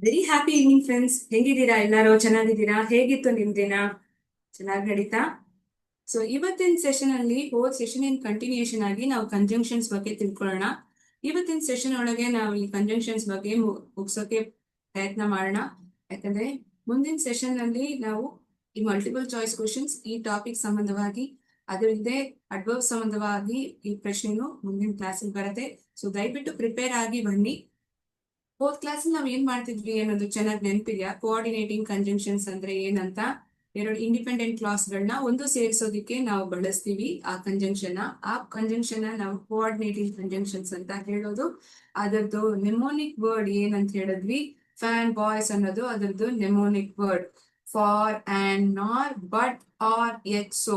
Very happy evening friends. ಹೇಗಿದ್ದೀರಾ? ಎಲ್ಲರೂ ಚೆನ್ನಾಗಿದ್ದೀರಾ? ಹೇಗಿತ್ತು ನಿಮ್ ದಿನ? ಚೆನ್ನಾಗಿ ನಡೀತಾ? ಸೊ ಇವತ್ತಿನ ಸೆಷನ್ ಅಲ್ಲಿ ಹೋದ್ ಸೆಷನ್ ಇನ್ ಕಂಟಿನ್ಯೂಷನ್ ಆಗಿ ನಾವು ಕಂಜಂಕ್ಷನ್ಸ್ ಬಗ್ಗೆ ತಿಳ್ಕೊಳ್ಳೋಣ. ಇವತ್ತಿನ ಸೆಷನ್ ಒಳಗೆ ನಾವು ಈ ಕಂಜಂಕ್ಷನ್ಸ್ ಬಗ್ಗೆ ಮುಗ್ಸೋಕೆ ಪ್ರಯತ್ನ ಮಾಡೋಣ. ಯಾಕಂದ್ರೆ ಮುಂದಿನ ಸೆಷನ್ ಅಲ್ಲಿ ನಾವು ಈ ಮಲ್ಟಿಪಲ್ ಚಾಯ್ಸ್ ಕ್ವಶನ್ಸ್ ಈ ಟಾಪಿಕ್ ಸಂಬಂಧವಾಗಿ, ಅದರಿಂದ ಅಡ್ವರ್ಬ್ ಸಂಬಂಧವಾಗಿ ಈ ಪ್ರಶ್ನೆನು ಮುಂದಿನ ಕ್ಲಾಸ್ ಬರುತ್ತೆ. ಸೊ ದಯವಿಟ್ಟು ಪ್ರಿಪೇರ್ ಆಗಿ ಬನ್ನಿ. ಫೋರ್ತ್ ಕ್ಲಾಸ್ ನಾವ್ ಏನ್ ಮಾಡ್ತಿದ್ವಿ ಅನ್ನೋದು ಚೆನ್ನಾಗಿ ನೆನಪಿದ್ಯಾ? ಕೋಆರ್ಡಿನೇಟಿಂಗ್ ಕಂಜಂಕ್ಷನ್ಸ್ ಅಂದ್ರೆ ಏನಂತ, ಎರಡು ಇಂಡಿಪೆಂಡೆಂಟ್ ಕ್ಲಾಸ್ ಗಳನ್ನ ಒಂದು ಸೇರಿಸೋದಿಕ್ಕೆ ನಾವು ಬಳಸ್ತೀವಿ ಆ ಕಂಜಂಕ್ಷನ್ ನಾವು ಕೋಆರ್ಡಿನೇಟಿಂಗ್ ಕಂಜಂಕ್ಷನ್ಸ್ ಅಂತ ಹೇಳೋದು. ಅದರದ್ದು ನೆಮೋನಿಕ್ ವರ್ಡ್ ಏನಂತ ಹೇಳಿದ್ವಿ? ಫ್ಯಾನ್ ಬಾಯ್ಸ್ ಅನ್ನೋದು ಅದರದ್ದು ನೆಮೋನಿಕ್ ವರ್ಡ್. ಫಾರ್ ಅಂಡ್ ನಾರ್, ಬಟ್, ಆರ್, ಎಟ್, ಸೊ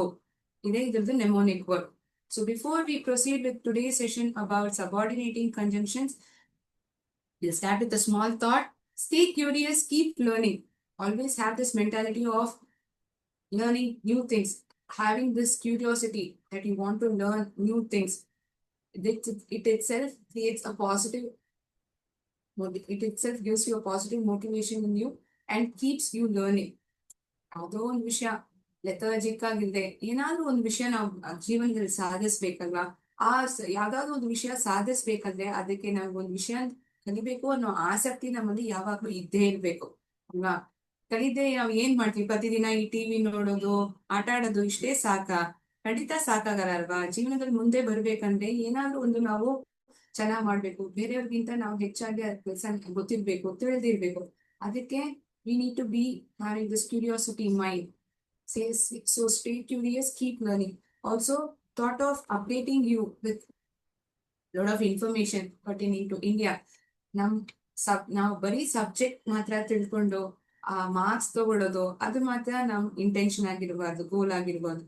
ಇದೆ ಇದ್ರದ್ದು ನೆಮೋನಿಕ್ word. So before we proceed with today's session about subordinating conjunctions, we'll start with a small thought. Stay curious, keep learning. Always have this mentality of learning new things, having this curiosity that you want to learn new things. It itself creates a positive, it itself gives you a positive motivation in you and keeps you learning. ಯಾವುದೋ ಒಂದು ವಿಷಯ lethargic ಆಗಿಲ್ಲದೆ ಏನಾದ್ರೂ ಒಂದು ವಿಷಯ ನಾವು ಜೀವನದಲ್ಲಿ ಸಾಧಿಸ್ಬೇಕಲ್ವಾ? ಯಾವ್ದಾದ್ರು ಒಂದು ವಿಷಯ ಸಾಧಿಸ್ಬೇಕಂದ್ರೆ ಅದಕ್ಕೆ ನಾವು ಒಂದು ವಿಷಯ ಕಲಿಬೇಕು ಅನ್ನೋ ಆಸಕ್ತಿ ನಮ್ಮಲ್ಲಿ ಯಾವಾಗ್ಲೂ ಇದ್ದೇ ಇರ್ಬೇಕು ಅಲ್ವಾ? ಕಲಿದೆ ನಾವ್ ಏನ್ ಮಾಡ್ತೀವಿ? ಪ್ರತಿದಿನ ಈ ಟಿವಿ ನೋಡೋದು, ಆಟ ಆಡೋದು ಇಷ್ಟೇ ಸಾಕಾ? ಖಂಡಿತ ಸಾಕಾಗಲ್ಲ ಅಲ್ವಾ? ಜೀವನದಲ್ಲಿ ಮುಂದೆ ಬರ್ಬೇಕಂದ್ರೆ ಏನಾದ್ರೂ ಒಂದು ನಾವು ಚೆನ್ನಾಗ್ ಮಾಡ್ಬೇಕು, ಬೇರೆಯವ್ರಿಗಿಂತ ನಾವು ಹೆಚ್ಚಾಗಿ ಕೆಲಸ ಗೊತ್ತಿರ್ಬೇಕು, ತಿಳಿದಿರ್ಬೇಕು. ಅದಕ್ಕೆ we need to be having this curiosity in mind. So stay curious, keep learning. Also thought of updating you with lot of information pertaining to India. ನಾವು ಬರೀ ಸಬ್ಜೆಕ್ಟ್ ಮಾತ್ರ ತಿಳ್ಕೊಂಡು ಆ ಮಾರ್ಕ್ಸ್ ತಗೊಳ್ಳೋದು ಅದು ಮಾತ್ರ ನಮ್ ಇಂಟೆನ್ಷನ್ ಆಗಿರ್ಬಾರ್ದು, ಗೋಲ್ ಆಗಿರ್ಬಾರ್ದು.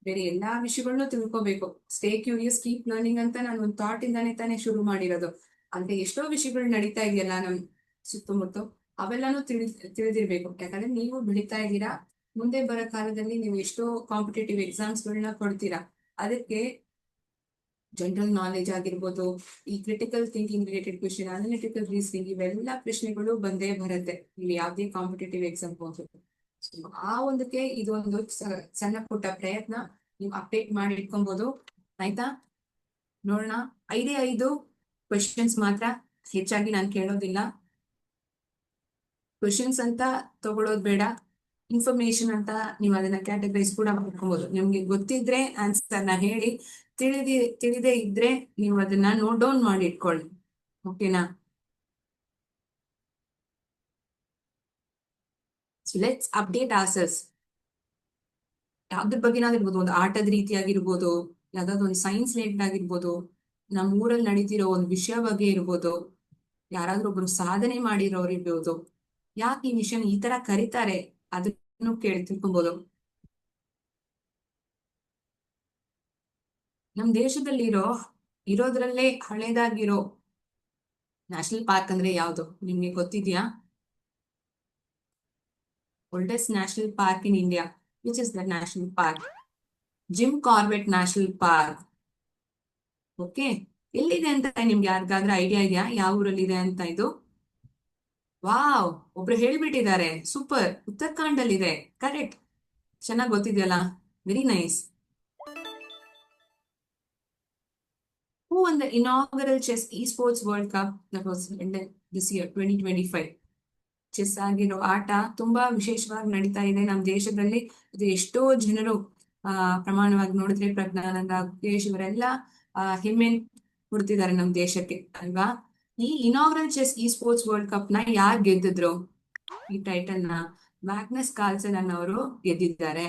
ಬೇರೆ ಎಲ್ಲಾ ವಿಷಯಗಳನ್ನೂ ತಿಳ್ಕೊಬೇಕು. ಸ್ಟೇ ಕ್ಯೂರಿಯಸ್, ಕೀಪ್ ಲರ್ನಿಂಗ್ ಅಂತ ನಾನು ಒಂದು ಥಾಟ್ ಇಂದಾನೆ ತಾನೇ ಶುರು ಮಾಡಿರೋದು. ಅಂತ ಎಷ್ಟೋ ವಿಷಯಗಳು ನಡೀತಾ ಇದೆಯಲ್ಲ ನಮ್ ಸುತ್ತಮುತ್ತ, ಅವೆಲ್ಲಾನು ತಿಳಿದಿರ್ಬೇಕು. ಯಾಕಂದ್ರೆ ನೀವು ಬೆಳಿತಾ ಇದ್ದೀರಾ, ಮುಂದೆ ಬರೋ ಕಾಲದಲ್ಲಿ ನೀವು ಎಷ್ಟೋ ಕಾಂಪಿಟೇಟಿವ್ ಎಕ್ಸಾಮ್ಸ್ ಗಳನ್ನ ಕೊಡ್ತೀರಾ. ಅದಕ್ಕೆ ಜನರಲ್ ನಾಲೆಜ್ ಆಗಿರ್ಬೋದು, ಈ critical thinking related question, analytical reasoning, ಇವೆಲ್ಲ ಪ್ರಶ್ನೆಗಳು ಬಂದೇ ಬರುತ್ತೆ ನೀವು ಯಾವುದೇ ಕಾಂಪಿಟೇಟಿವ್ ಎಕ್ಸಾಮ್ ಹೋದ್ರು. ಆ ಒಂದಕ್ಕೆ ಇದೊಂದು ಸಣ್ಣ ಪುಟ್ಟ ಪ್ರಯತ್ನ, ನೀವು ಅಪ್ಡೇಟ್ ಮಾಡಿ ಇಟ್ಕೊಬಹುದು. ಆಯ್ತಾ? ನೋಡೋಣ. 5 ಕ್ವೆಶನ್ಸ್ ಮಾತ್ರ, ಹೆಚ್ಚಾಗಿ ನಾನು ಕೇಳೋದಿಲ್ಲ. ಕ್ವೆಶನ್ಸ್ ಅಂತ ತಗೊಳ್ಳೋದು ಬೇಡ, ಇನ್ಫಾರ್ಮೇಶನ್ ಅಂತ ನೀವು ಅದನ್ನ ಕ್ಯಾಟಗರೈಸ್ ಕೂಡ ಮಾಡ್ಕೊಬಹುದು. ನಿಮ್ಗೆ ಗೊತ್ತಿದ್ರೆ ಆನ್ಸರ್ನ ಹೇಳಿ, ತಿಳಿದೇ ಇದ್ರೆ ನೀವು ಅದನ್ನ ನೋಟ್ ಡೌನ್ ಮಾಡಿ ಇಟ್ಕೊಳ್ಳಿ. ಓಕೆನಾ? So let's update ourselves. ಯಾವ್ದ್ರ ಬಗ್ಗೆನಾದ್ರೂ ಇರ್ಬೋದು, ಒಂದು ಆಟದ ರೀತಿ ಆಗಿರ್ಬೋದು, ಯಾವ್ದಾದ್ರು ಒಂದು ಸೈನ್ಸ್ ರಿಲೇಟೆಡ್ ಆಗಿರ್ಬೋದು, ನಮ್ಮ ಊರಲ್ಲಿ ನಡೀತಿರೋ ಒಂದು ವಿಷಯ ಬಗ್ಗೆ ಇರ್ಬೋದು, ಯಾರಾದ್ರೂ ಒಬ್ರು ಸಾಧನೆ ಮಾಡಿರೋರು ಇರ್ಬೋದು, ಯಾಕೆ ಈ ವಿಷಯನ ಈ ತರ ಕರೀತಾರೆ ಅದನ್ನು ಕೇಳಿ ತಿಳ್ಕೊಬಹುದು. ನಮ್ ದೇಶದಲ್ಲಿ ಇರೋದ್ರಲ್ಲೇ ಹಳೇದಾಗಿರೋ ನ್ಯಾಷನಲ್ ಪಾರ್ಕ್ ಅಂದ್ರೆ ಯಾವ್ದು ನಿಮ್ಗೆ ಗೊತ್ತಿದ್ಯಾ? Oldest national park in India, which is the national park? Jim Corbett national park. Okay, ಎಲ್ಲಿದೆ ಅಂತ ನಿಮ್ಗೆ ಯಾರಿಗಾದ್ರೂ ಐಡಿಯಾ ಇದೆಯಾ ಯಾವ ಊರಲ್ಲಿದೆ ಅಂತ ಇದು? ವಾವ್, ಒಬ್ರು ಹೇಳ್ಬಿಟ್ಟಿದ್ದಾರೆ. ಸೂಪರ್, ಉತ್ತರಾಖಂಡ್ ಇದೆ. ಕರೆಕ್ಟ್, ಚೆನ್ನಾಗಿ ಗೊತ್ತಿದೆಯಲ್ಲ. Very nice. Who won the inaugural chess esports world cup that was ended this year 2025? Chess ಆಗಿರೋ ಆಟ ತುಂಬಾ ವಿಶೇಷವಾಗಿ ನಡೀತಾ ಇದೆ ನಮ್ಮ ದೇಶದಲ್ಲಿ. ಇದು ಎಷ್ಟೋ ಜನರು ಪ್ರಮಾಣವಾಗಿ ನೋಡಿದ್ರೆ ಪ್ರಜ್ಞಾನಂದ, ಗುಕೇಶ್ ಇವರೆಲ್ಲ ಹೆಮ್ಮೆ ಕೊಡ್ತಿದ್ದಾರೆ ನಮ್ಮ ದೇಶಕ್ಕೆ ಅಲ್ವಾ? ಈ ಇನಾಗ್ರಲ್ ಚೆಸ್ ಈ ಸ್ಪೋರ್ಟ್ಸ್ ವರ್ಲ್ಡ್ ಕಪ್ ನ ಯಾರು ಗೆದ್ದಿದ್ರು? ಈ ಟೈಟಲ್ ನ ಮ್ಯಾಗ್ನಸ್ ಕಾರ್ಲ್ಸನ್ ಅನ್ನೋರು ಗೆದ್ದಿದ್ದಾರೆ.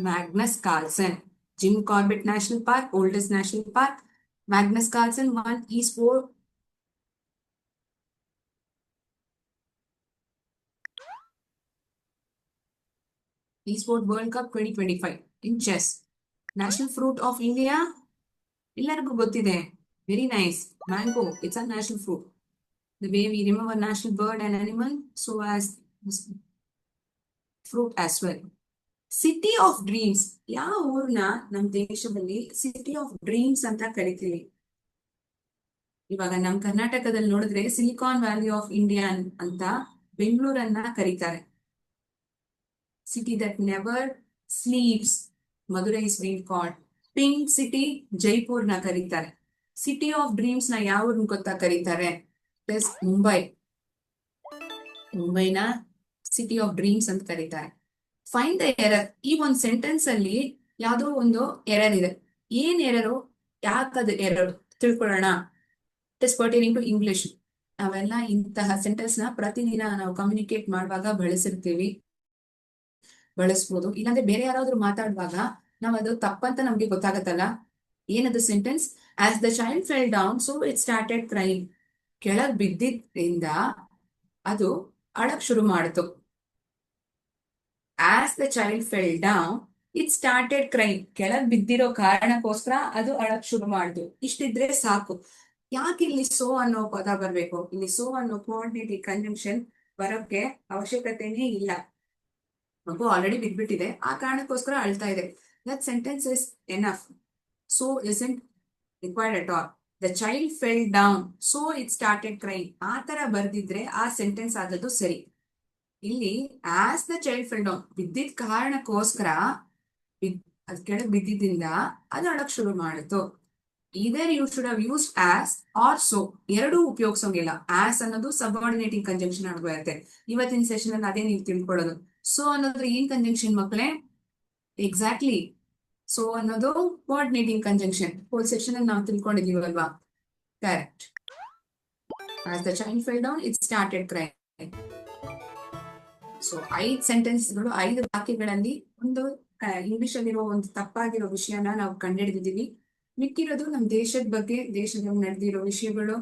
Magnus Carlsen. Gym Corbett national park, oldest national park. Magnus Carlsen won eSport World Cup 2025 in chess. National fruit of India, ಎಲ್ಲರಿಗೂ ಗೊತ್ತಿದೆ. Very nice. Mango, it's a national fruit. The way we remember national bird and animal, so as fruit as well. City of dreams. ಯಾವ ಊರ್ನ ನಮ್ಮ ದೇಶದಲ್ಲಿ city of dreams ಅಂತ ಕರಿತೀವಿ? ಇವಾಗ ನಮ್ ಕರ್ನಾಟಕದಲ್ಲಿ ನೋಡಿದ್ರೆ ಸಿಲಿಕಾನ್ ವ್ಯಾಲಿ ಆಫ್ ಇಂಡಿಯಾ ಅಂತ ಬೆಂಗಳೂರನ್ನ ಕರೀತಾರೆ. City that never sleeps Madurai is been called pink city. ಜೈಪುರ್ನ ಕರೀತಾರೆ. ಸಿಟಿ ಆಫ್ ಡ್ರೀಮ್ಸ್ ನ ಯಾವ ಗೊತ್ತಾ ಕರೀತಾರೆ? ಪ್ಲಸ್ ಮುಂಬೈನ ಸಿಟಿ ಆಫ್ ಡ್ರೀಮ್ಸ್ ಅಂತ ಕರೀತಾರೆ. Find the error. ಈ ಒಂದು ಸೆಂಟೆನ್ಸ್ ಅಲ್ಲಿ ಯಾವ್ದೋ ಒಂದು ಎರರ್ ಇದೆ. ಏನ್ ಎರರು, ಯಾಕದು ಎರರ್ ತಿಳ್ಕೊಳ್ಳೋಣ. It is pertaining to English. ನಾವೆಲ್ಲ ಇಂತಹ ಸೆಂಟೆನ್ಸ್ ನ ಪ್ರತಿದಿನ ನಾವು ಕಮ್ಯುನಿಕೇಟ್ ಮಾಡುವಾಗ ಬಳಸ್ಬೋದು. ಇಲ್ಲಾಂದ್ರೆ ಬೇರೆ ಯಾರಾದ್ರೂ ಮಾತಾಡುವಾಗ ನಾವ್ ಅದು ತಪ್ಪಂತ ನಮ್ಗೆ ಗೊತ್ತಾಗತ್ತಲ್ಲ. ಏನದು sentence? As the child fell down so it started crime. ಕೆಳಗ್ ಬಿದ್ದಿದ್ರಿಂದ ಅದು ಅಳಕ್ ಶುರು ಮಾಡಿತು. As the child fell down it started crime. ಕೆಳಗ್ ಬಿದ್ದಿರೋ ಕಾರಣಕ್ಕೋಸ್ಕರ ಅದು ಅಳಕ್ ಶುರು ಮಾಡಿತು. ಇಷ್ಟಿದ್ರೆ ಸಾಕು. ಯಾಕೆ ಇಲ್ಲಿ ಸೋ ಅನ್ನೋ ಪದ ಬರ್ಬೇಕು? ಇಲ್ಲಿ ಸೋ ಅನ್ನೋ ಕೋಆರ್ಡಿನೇಟಿವ್ ಕಂಜಂಕ್ಷನ್ ಬರೋಕ್ಕೆ ಅವಶ್ಯಕತೆನೇ ಇಲ್ಲ. ಮಗು ಆಲ್ರೆಡಿ ಬಿದ್ಬಿಟ್ಟಿದೆ, ಆ ಕಾರಣಕ್ಕೋಸ್ಕರ ಅಳ್ತಾ ಇದೆ. That sentence is enough. So isn't required at all. The child fell down so it started crying. ಆ ತರ ಬರ್ದಿದ್ರೆ ಆ ಸೆಂಟೆನ್ಸ್ ಆದದ್ದು ಸರಿ. ಇಲ್ಲಿ as the child fell down, ಬಿದ್ದಿದ್ ಕಾರಣಕ್ಕೋಸ್ಕರ ಅದ್ ಕೆಳಗ್ ಬಿದ್ದಿದ್ದಿಂದ ಅದು ಅಳಕ್ ಶುರು ಮಾಡಿತು. Either you should have use as or so. ಎರಡೂ ಉಪಯೋಗಿಸೋಂಗಿಲ್ಲ. ಆಸ್ ಅನ್ನೋದು ಸಬಾರ್ಡಿನೇಟಿಂಗ್ ಕಂಜಂಕ್ಷನ್ ಆಗ್ಬರುತ್ತೆ. ಇವತ್ತಿನ ಸೆಷನ್ ಅಲ್ಲಿ ಅದೇ ನೀವು ತಿಳ್ಕೊಳ್ಳೋದು. ಸೊ ಅನ್ನೋದ್ರೆ ಏನ್ ಕಂಜಂಕ್ಷನ್ ಮಕ್ಕಳೇ? ಎಕ್ಸಾಕ್ಟ್ಲಿ. ಸೊ ಅನ್ನೋದು ಕೋಆರ್ಡಿನೇಟಿಂಗ್ ಕಂಜಂಕ್ಷನ್. ಹೋಲ್ ಸೆಷನ್ ಅಲ್ಲಿ ನಾವು ತಿಳ್ಕೊಂಡಿದೀವಲ್ವಾ? Correct. As the child fell down it started crying. So 5 ಸೆಂಟೆನ್ಸ್ಗಳು, 5 ವಾಕ್ಯಗಳಲ್ಲಿ ಒಂದು ಇಂಗ್ಲಿಷ್ ಅಲ್ಲಿರೋ ಒಂದು ತಪ್ಪಾಗಿರೋ ವಿಷಯನ ನಾವು ಕಂಡುಹಿಡಿದಿದ್ದೀವಿ. ಮಿಕ್ಕಿರೋದು ನಮ್ ದೇಶದ ಬಗ್ಗೆ, ದೇಶದಲ್ಲಿ ನಡೆದಿರೋ ವಿಷಯಗಳು,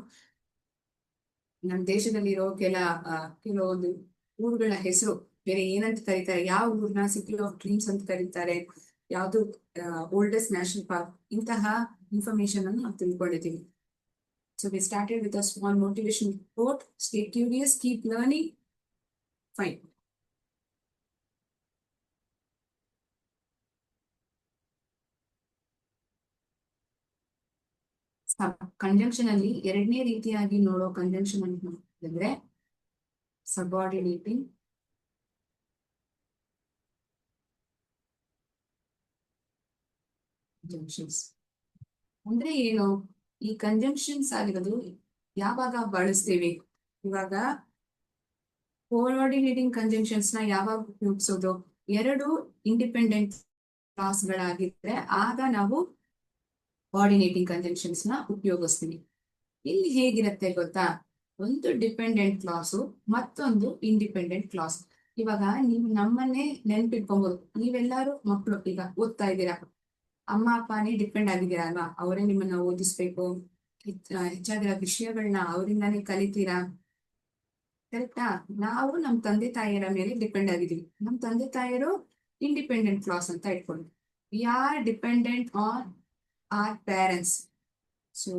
ನಮ್ ದೇಶದಲ್ಲಿರೋ ಕೆಲವೊಂದು ಊರುಗಳ ಹೆಸರು ಬೇರೆ ಏನಂತ ಕರೀತಾರೆ, ಯಾವ ಊರ್ನ ಸಿಟಿ ಆಫ್ ಡ್ರೀಮ್ಸ್ ಅಂತ ಕರೀತಾರೆ, ಯಾವ್ದು ಓಲ್ಡೆಸ್ಟ್ ನ್ಯಾಷನಲ್ ಪಾರ್ಕ್, ಇಂತಹ ಇನ್ಫಾರ್ಮೇಶನ್ ಅನ್ನು ನಾವು ತಿಳ್ಕೊಂಡಿದ್ದೀವಿ. So we started with a small motivation quote. Stay curious, keep learning. Fine. Conjunction ಅಲ್ಲಿ ಎರಡನೇ ರೀತಿಯಾಗಿ ನೋಡೋ ಕಂಜಂಕ್ಷನ್ ಅಂದ್ರೆ ಸಬಾರ್ಡಿನೇಟಿಂಗ್ ಕಂಜಂಕ್ಷನ್ಸ್. ಅಂದ್ರೆ ಏನು? ಈ ಕಂಜಂಕ್ಷನ್ಸ್ ಆಗಿರೋದು ಯಾವಾಗ ಬಳಸ್ತೀವಿ? ಇವಾಗ ಕೋಆರ್ಡಿನೇಟಿಂಗ್ ಕಂಜಂಕ್ಷನ್ಸ್ ನ ಯಾವಾಗ ಉಪಯೋಗಿಸೋದು? ಎರಡು ಇಂಡಿಪೆಂಡೆಂಟ್ ಕ್ಲಾಸ್ ಗಳಾಗಿದ್ರೆ ಆಗ ನಾವು ಕೋಆರ್ಡಿನೇಟಿಂಗ್ ಕಂಜಂಕ್ಷನ್ಸ್ ನ ಉಪಯೋಗಿಸ್ತೀವಿ. ಇಲ್ಲಿ ಹೇಗಿರುತ್ತೆ ಗೊತ್ತಾ? ಒಂದು ಡಿಪೆಂಡೆಂಟ್ ಕ್ಲಾಸು, ಮತ್ತೊಂದು ಇಂಡಿಪೆಂಡೆಂಟ್ ಕ್ಲಾಸ್. ಇವಾಗ ನೀವು ನಮ್ಮನ್ನೇ ನೆನ್ಪಿಟ್ಕೊಬಹುದು. ನೀವೆಲ್ಲರೂ ಮಕ್ಕಳು ಈಗ ಓದ್ತಾ ಇದ್ದೀರಾ, ಅಮ್ಮ ಅಪ್ಪನೇ ಡಿಪೆಂಡ್ ಆಗಿದ್ದೀರಾ ಅಲ್ವಾ? ಅವರೇ ನಿಮ್ಮನ್ನ ಓದಿಸ್ಬೇಕು, ಹೆಚ್ಚಾಗಿರೋ ವಿಷಯಗಳನ್ನ ಅವರಿಂದಾನೇ ಕಲಿತೀರಾ. ಕರೆಕ್ಟಾ? ನಾವು ನಮ್ ತಂದೆ ತಾಯಿಯರ ಮೇಲೆ ಡಿಪೆಂಡ್ ಆಗಿದ್ದೀವಿ. ನಮ್ ತಂದೆ ತಾಯಿಯರು ಇಂಡಿಪೆಂಡೆಂಟ್ ಕ್ಲಾಸ್ ಅಂತ ಇಟ್ಕೊಂಡು, we are dependent on our parents. So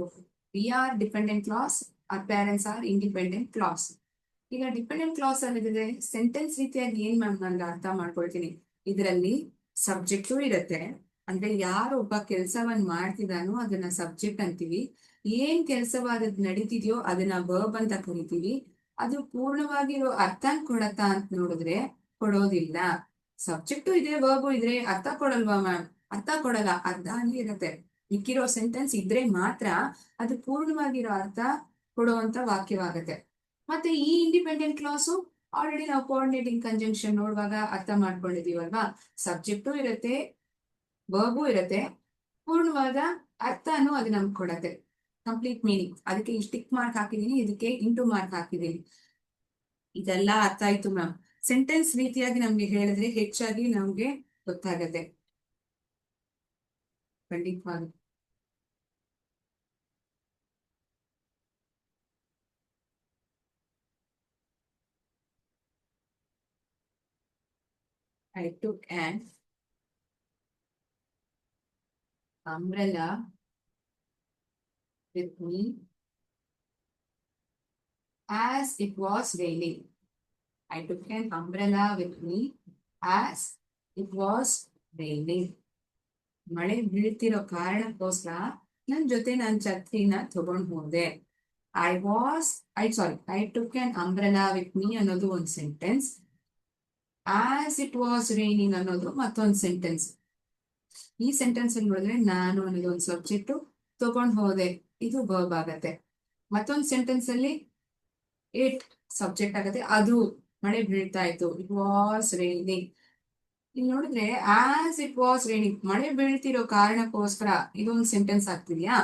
we are dependent clause, our parents are independent clause. ಈಗ ಡಿಪೆಂಡೆಂಟ್ ಕ್ಲಾಸ್ ಅನ್ನೋದಿದೆ ಸೆಂಟೆನ್ಸ್ ರೀತಿಯಾಗಿ ಏನ್ ನಾನು ಅರ್ಥ ಮಾಡ್ಕೊಳ್ತೀನಿ. ಇದರಲ್ಲಿ ಸಬ್ಜೆಕ್ಟು ಇರುತ್ತೆ. ಅಂದ್ರೆ ಯಾರು ಒಬ್ಬ ಕೆಲಸವನ್ನ ಮಾಡ್ತಿದಾನೋ ಅದನ್ನ ಸಬ್ಜೆಕ್ಟ್ ಅಂತೀವಿ. ಏನ್ ಕೆಲಸವಾದದ್ ನಡೀತಿದ್ಯೋ ಅದನ್ನ ವರ್ಬ್ ಅಂತ ಕರಿತೀವಿ. ಅದು ಪೂರ್ಣವಾಗಿರೋ ಅರ್ಥ ಕೊಡತ್ತಾ ಅಂತ ನೋಡಿದ್ರೆ ಕೊಡೋದಿಲ್ಲ. ಸಬ್ಜೆಕ್ಟು ಇದೆ, ವರ್ಬು ಇದ್ರೆ ಅರ್ಥ ಕೊಡಲ್ವಾ ಮ್ಯಾಮ್? ಅರ್ಥ ಕೊಡಲ್ಲ, ಅರ್ಧ ಅಲ್ಲಿ ಇರುತ್ತೆ. ಮಿಕ್ಕಿರೋ ಸೆಂಟೆನ್ಸ್ ಇದ್ರೆ ಮಾತ್ರ ಅದು ಪೂರ್ಣವಾಗಿರೋ ಅರ್ಥ ಕೊಡುವಂತ ವಾಕ್ಯವಾಗುತ್ತೆ. ಮತ್ತೆ ಈ ಇಂಡಿಪೆಂಡೆಂಟ್ ಕ್ಲಾಸು ಆಲ್ರೆಡಿ ನಾವು ಕೋಆರ್ಡಿನೇಟಿಂಗ್ ಕಂಜಂಕ್ಷನ್ ನೋಡುವಾಗ ಅರ್ಥ ಮಾಡ್ಕೊಂಡಿದೀವಲ್ವಾ? ಸಬ್ಜೆಕ್ಟು ಇರುತ್ತೆ, ವರ್ಬು ಇರುತ್ತೆ, ಪೂರ್ಣವಾದ ಅರ್ಥನೂ ಅದು ನಮ್ಗೆ ಕೊಡತ್ತೆ, ಕಂಪ್ಲೀಟ್ ಮೀನಿಂಗ್. ಅದಕ್ಕೆ ಟಿಕ್ ಮಾರ್ಕ್ ಹಾಕಿದೀನಿ, ಇದಕ್ಕೆ ಇಂಟು ಮಾರ್ಕ್ ಹಾಕಿದೀನಿ. ಇದೆಲ್ಲ ಅರ್ಥ ಆಯ್ತು ಮ್ಯಾಮ್? ಸೆಂಟೆನ್ಸ್ ರೀತಿಯಾಗಿ ನಮ್ಗೆ ಹೇಳಿದ್ರೆ ಹೆಚ್ಚಾಗಿ ನಮ್ಗೆ ಗೊತ್ತಾಗತ್ತೆ. ಖಂಡಿತವಾಗಿ. I took an umbrella with me as it was raining. I took an umbrella with me as it was raining. ಮಳೆ ಬೀಳ್ತಿರೋ ಕಾರಣಕ್ಕೋಸ್ಕರ ನನ್ ಜೊತೆ ನಾನ್ ಛತ್ರಿನ ತಗೊಂಡ್ ಹೋದೆ. I took on umbrella with me ಅನ್ನೋದು ಒಂದು sentence. As it was raining ಅನ್ನೋದು ಮತ್ತೊಂದು ಸೆಂಟೆನ್ಸ್. ಈ ಸೆಂಟೆನ್ಸ್ ಅಲ್ಲಿ ನೋಡಿದ್ರೆ ನಾನು ಅನ್ನೋದು ಒಂದು ಸಬ್ಜೆಕ್ಟ್, ತಗೊಂಡ್ ಹೋದೆ ಇದು ವರ್ಬ್ ಆಗತ್ತೆ. ಮತ್ತೊಂದು ಸೆಂಟೆನ್ಸ್ ಅಲ್ಲಿ ಇಟ್ ಸಬ್ಜೆಕ್ಟ್ ಆಗತ್ತೆ, ಅದು ಮಳೆ ಬೀಳ್ತಾ ಇತ್ತು, ಇಟ್ ವಾಸ್ ರೈನಿಂಗ್. ಇಲ್ಲಿ ನೋಡಿದ್ರೆ ಆಸ್ ಇಟ್ ವಾಸ್ ರೈನಿಂಗ್ ಮಳೆ ಬೀಳ್ತಿರೋ ಕಾರಣಕ್ಕೋಸ್ಕರ ಇದೊಂದು ಸೆಂಟೆನ್ಸ್ ಆಗ್ತಿದ್ಯಾ.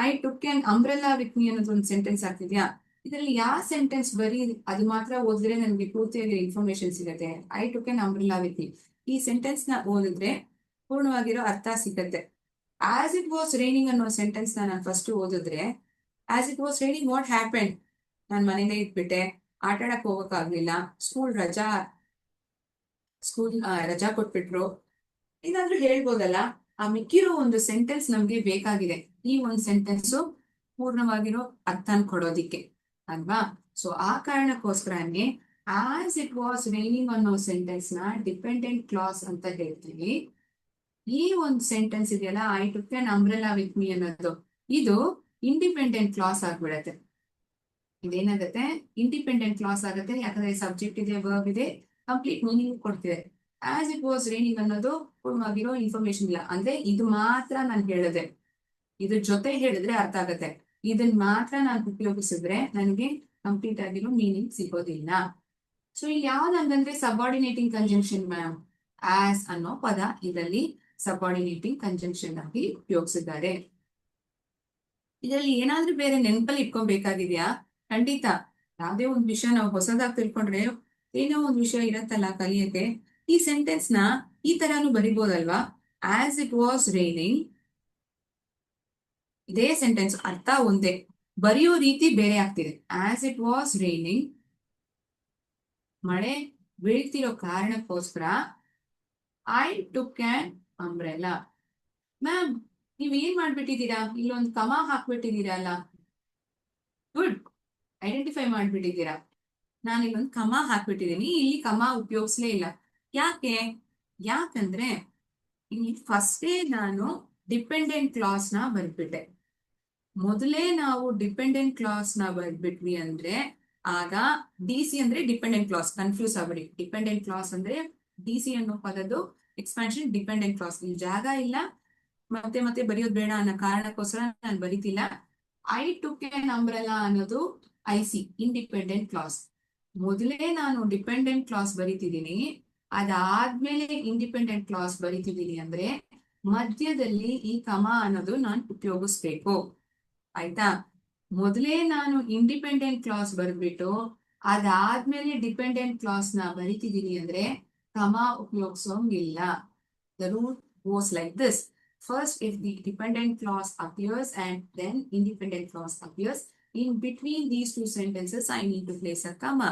I took on umbrella with me ಅನ್ನೋದು ಒಂದು ಸೆಂಟೆನ್ಸ್ ಆಗ್ತಿದ್ಯಾ. ಇದರಲ್ಲಿ ಯಾವ ಸೆಂಟೆನ್ಸ್ ಬರೀ ಅದು ಮಾತ್ರ ಓದಿದ್ರೆ ನನಗೆ ಪೂರ್ತಿಯಾಗಿ ಇನ್ಫಾರ್ಮೇಶನ್ ಸಿಗತ್ತೆ. I took on umbrella with me ಈ ಸೆಂಟೆನ್ಸ್ ನ ಓದಿದ್ರೆ ಪೂರ್ಣವಾಗಿರೋ ಅರ್ಥ ಸಿಗತ್ತೆ. ಆಸ್ ಇಟ್ ವಾಸ್ ರೈನಿಂಗ್ ಅನ್ನೋ ಸೆಂಟೆನ್ಸ್ ನಾನು ಫಸ್ಟ್ ಓದಿದ್ರೆ, as it was raining what happen, ನಾನು ಮನೇಲೆ ಇದ್ಬಿಟ್ಟೆ, ಆಟ ಆಡಕ್ ಹೋಗಕ್ಕಾಗ್ಲಿಲ್ಲ, ಸ್ಕೂಲ್ ರಜಾ ಕೊಟ್ಬಿಟ್ರು, ಏನಾದ್ರೂ ಹೇಳ್ಬೋದಲ್ಲ. ಆ ಮಿಕ್ಕಿರೋ ಒಂದು ಸೆಂಟೆನ್ಸ್ ನಮ್ಗೆ ಬೇಕಾಗಿದೆ ಈ ಒಂದು ಸೆಂಟೆನ್ಸ್ ಪೂರ್ಣವಾಗಿರೋ ಅರ್ಥನ ಕೊಡೋದಿಕ್ಕೆ ಅಲ್ವಾ. ಸೊ ಆ ಕಾರಣಕ್ಕೋಸ್ಕರನೇ ಆಸ್ ಇಟ್ ವಾಸ್ ರೈನಿಂಗ್ ಅನ್ನೋ ಸೆಂಟೆನ್ಸ್ ನ ಡಿಪೆಂಡೆಂಟ್ ಕ್ಲಾಸ್ ಅಂತ ಹೇಳ್ತೀವಿ. ಈ ಒಂದು ಸೆಂಟೆನ್ಸ್ ಇದೆಯಲ್ಲ, I took on umbrella with me ಅನ್ನೋದು, ಇದು ಇಂಡಿಪೆಂಡೆಂಟ್ ಕ್ಲಾಸ್ ಆಗ್ಬಿಡತ್ತೆ. ಇದೇನಾಗತ್ತೆ, ಇಂಡಿಪೆಂಡೆಂಟ್ ಕ್ಲಾಸ್ ಆಗುತ್ತೆ. ಯಾಕಂದ್ರೆ ಸಬ್ಜೆಕ್ಟ್ ಇದೆ, ವರ್ಬ್ ಇದೆ, ಕಂಪ್ಲೀಟ್ ಮೀನಿಂಗ್ ಕೊಡ್ತಿದೆ. ಆಸ್ ಇಟ್ ವಾಸ್ ರೈನಿಂಗ್ ಅನ್ನೋದು ಪೂರ್ಣವಾಗಿರೋ ಇನ್ಫಾರ್ಮೇಶನ್ ಇಲ್ಲ. ಅಂದ್ರೆ ಇದು ಮಾತ್ರ ನಾನು ಹೇಳಿದೆ, ಇದ್ರ ಜೊತೆ ಹೇಳಿದ್ರೆ ಅರ್ಥ ಆಗತ್ತೆ. ಇದನ್ನ ಮಾತ್ರ ನಾನು ಉಪಯೋಗಿಸಿದ್ರೆ ನನಗೆ ಕಂಪ್ಲೀಟ್ ಆಗಿರೋ ಮೀನಿಂಗ್ ಸಿಗೋದಿಲ್ಲ. ಸೊ ಇಲ್ಲಿ ಯಾವ್ದಂದ್ರೆ ಸಬಾರ್ಡಿನೇಟಿಂಗ್ ಕಂಜಂಕ್ಷನ್ ಮ್ಯಾಮ್. ಆಸ್ ಅನ್ನೋ ಪದ ಇದರಲ್ಲಿ ಸಬಾರ್ಡಿನೇಟಿಂಗ್ ಕಂಜಂಕ್ಷನ್ ಆಗಿ ಉಪಯೋಗಿಸಿದ್ದಾರೆ. ಇದರಲ್ಲಿ ಏನಾದ್ರೂ ಬೇರೆ ನೆನಪಲ್ಲಿ ಇಟ್ಕೊಬೇಕಾಗಿದ್ಯಾ? ಖಂಡಿತ. ಯಾವ್ದೇ ಒಂದು ವಿಷಯ ನಾವು ಹೊಸದಾಗಿ ತಿಳ್ಕೊಂಡ್ರೆ ಏನೋ ಒಂದು ವಿಷಯ ಇರತ್ತಲ್ಲ ಕಲಿಯಕ್ಕೆ. ಈ ಸೆಂಟೆನ್ಸ್ ನ ಈ ತರಾನು ಬರಿಬೋದಲ್ವಾ. ಆಸ್ ಇಟ್ ವಾಸ್ ರೈನಿಂಗ್, ಇದೇ ಸೆಂಟೆನ್ಸ್ ಅರ್ಥ ಒಂದೇ, ಬರೆಯೋ ರೀತಿ ಬೇರೆ ಆಗ್ತಿದೆ. ಆಸ್ ಇಟ್ ವಾಸ್ ರೈನಿಂಗ್ ಮಳೆ ಬೀಳ್ತಿರೋ ಕಾರಣಕ್ಕೋಸ್ಕರ I took on umbrella. Ma'am ನೀವ್ ಏನ್ ಮಾಡ್ಬಿಟ್ಟಿದ್ದೀರಾ, ಇಲ್ಲೊಂದು ಕಮ ಹಾಕ್ಬಿಟ್ಟಿದ್ದೀರಲ್ಲ. Good, identify ಮಾಡ್ಬಿಟ್ಟಿದ್ದೀರಾ. ನಾನು ಇಲ್ಲೊಂದು ಕಮ ಹಾಕ್ಬಿಟ್ಟಿದ್ದೀನಿ, ಇಲ್ಲಿ ಕಮ ಉಪಯೋಗಿಸ್ಲೇ ಇಲ್ಲ. ಯಾಕಂದ್ರೆ ಇಲ್ಲಿ ಫಸ್ಟೇ ನಾನು ಡಿಪೆಂಡೆಂಟ್ ಕ್ಲಾಸ್ ನ ಬರ್ಬಿಟ್ಟೆ. ಮೊದಲೇ ನಾವು ಡಿಪೆಂಡೆಂಟ್ ಕ್ಲಾಸ್ ನ ಬರ್ಬಿಟ್ವಿ ಅಂದ್ರೆ ಆಗ ಡಿ ಸಿ ಅಂದ್ರೆ ಡಿಪೆಂಡೆಂಟ್ ಕ್ಲಾಸ್, ಕನ್ಫ್ಯೂಸ್ ಆಗ್ಬಿಡಿ. ಡಿಪೆಂಡೆಂಟ್ ಕ್ಲಾಸ್ ಅಂದ್ರೆ ಡಿ ಸಿ ಅನ್ನೋ ಪದದ್ದು ಎಕ್ಸ್ಪಾನ್ಷನ್ ಡಿಪೆಂಡೆಂಟ್ ಕ್ಲಾಸ್. ಇಲ್ಲಿ ಜಾಗ ಇಲ್ಲ, ಮತ್ತೆ ಮತ್ತೆ ಬರೆಯೋದು ಬೇಡ ಅನ್ನೋ ಕಾರಣಕ್ಕೋಸ್ಕರ ನಾನು ಬರೀತಿಲ್ಲ. ಐ ಟುಕ್ ಆನ್ ಅಂಬ್ರೆಲಾ ಅನ್ನೋದು ಐ ಸಿ ಇಂಡಿಪೆಂಡೆಂಟ್ ಕ್ಲಾಸ್. ಮೊದಲೇ ನಾನು ಡಿಪೆಂಡೆಂಟ್ ಕ್ಲಾಸ್ ಬರೀತಿದ್ದೀನಿ, ಅದಾದ್ಮೇಲೆ ಇಂಡಿಪೆಂಡೆಂಟ್ ಕ್ಲಾಸ್ ಬರೀತಿದ್ದೀನಿ ಅಂದ್ರೆ ಮಧ್ಯದಲ್ಲಿ ಈ ಕಮ ಅನ್ನೋದು ನಾನು ಉಪಯೋಗಿಸ್ಬೇಕು. ಆಯ್ತಾ? ಮೊದಲೇ ನಾನು ಇಂಡಿಪೆಂಡೆಂಟ್ ಕ್ಲಾಸ್ ಬರ್ಬಿಟ್ಟು ಅದಾದ್ಮೇಲೆ ಡಿಪೆಂಡೆಂಟ್ ಕ್ಲಾಸ್ ನ ಬರೀತಿದ್ದೀನಿ ಅಂದ್ರೆ ಕಮ ಉಪಯೋಗಿಸೋಂಗಿಲ್ಲ. The rule goes like this. First, if the dependent clause appears and then independent clause appears, in between these two sentences, I need to place a comma.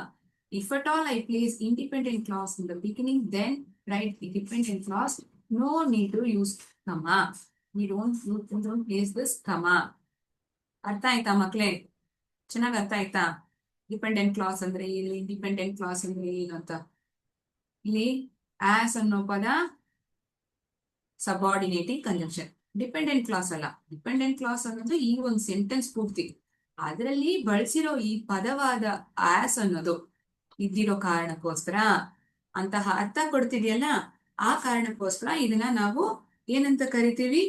If at all I place independent clause in the beginning, then write the dependent clause. No need to use comma. We don't place this comma. ಅರ್ಥ ಆಯ್ತಾ ಮಕ್ಳೇ? ಚೆನ್ನಾಗ್ ಅರ್ಥ ಆಯ್ತಾ? Dependent clause ಅಂದ್ರೆ ಏನು, independent class ಅಂದ್ರೆ ಏನು ಅಂತ. ಇಲ್ಲಿ ಆಸ್ ಅನ್ನೋ ಪದ ಸಬಾರ್ಡಿನೇಟಿಂಗ್ ಕಂಜಂಕ್ಷನ್, ಡಿಪೆಂಡೆಂಟ್ ಕ್ಲಾಸ್ ಅಲ್ಲ. ಡಿಪೆಂಡೆಂಟ್ ಕ್ಲಾಸ್ ಅನ್ನೋದು ಈ ಒಂದು ಸೆಂಟೆನ್ಸ್ ಪೂರ್ತಿ, ಅದರಲ್ಲಿ ಬಳಸಿರೋ ಈ ಪದವಾದ ಆಸ್ ಅನ್ನೋದು ಇದ್ದಿರೋ ಕಾರಣಕ್ಕೋಸ್ಕರ ಅಂತಹ ಅರ್ಥ ಕೊಡ್ತಿದೆಯಲ್ಲ, ಆ ಕಾರಣಕ್ಕೋಸ್ಕರ ಇದನ್ನ ನಾವು ಏನಂತ ಕರಿತೀವಿ,